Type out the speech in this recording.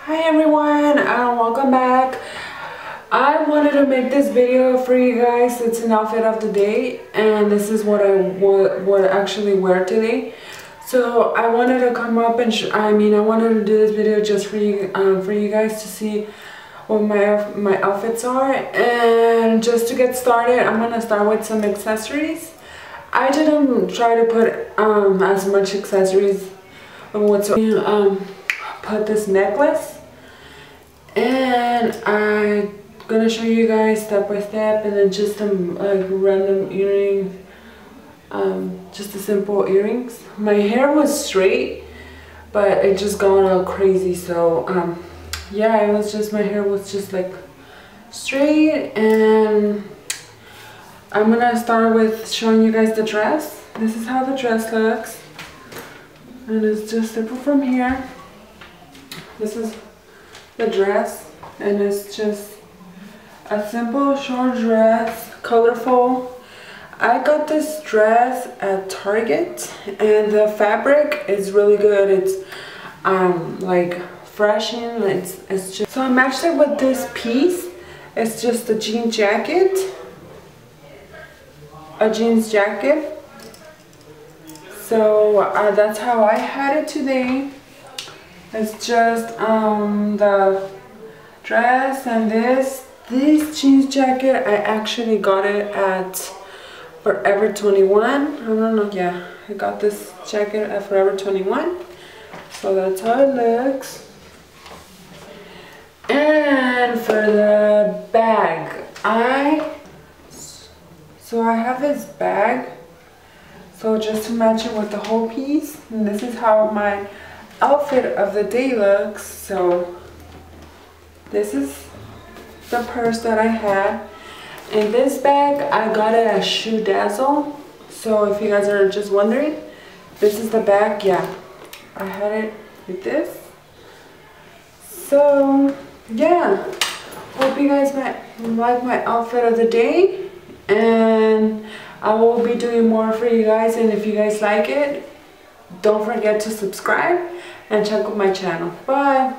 Hi everyone, welcome back. I wanted to make this video for you guys. It's an outfit of the day, and this is what I would actually wear today. So I wanted to come up and I wanted to do this video just for you guys to see what my outfits are. And just to get started, I'm gonna start with some accessories. I didn't try to put as much accessories whatsoever. Put this necklace, and I'm gonna show you guys step by step, and then just some like random earrings, just the simple earrings. My hair was straight, but it just gone all crazy, so yeah, it was just, my hair was just like straight. And I'm gonna start with showing you guys the dress. This is how the dress looks, and it's just simple from here. This is the dress, and it's just a simple short dress, colorful. I got this dress at Target, and the fabric is really good. It's like fresh, and it's just, so I matched it with this piece. It's just a jean jacket, a jeans jacket. So that's how I had it today. It's just the dress and this jeans jacket. I actually got it at Forever 21. I don't know, yeah, I got this jacket at Forever 21. So that's how it looks. And for the bag, I have this bag, so just to match it with the whole piece. And this is how my outfit of the day looks. So this is the purse that I had, and this bag I got it at Shoe Dazzle. So if you guys are just wondering, this is the bag. Yeah, I had it with this. So yeah, hope you guys like my outfit of the day, and I will be doing more for you guys. And if you guys like it, don't forget to subscribe and check out my channel. Bye.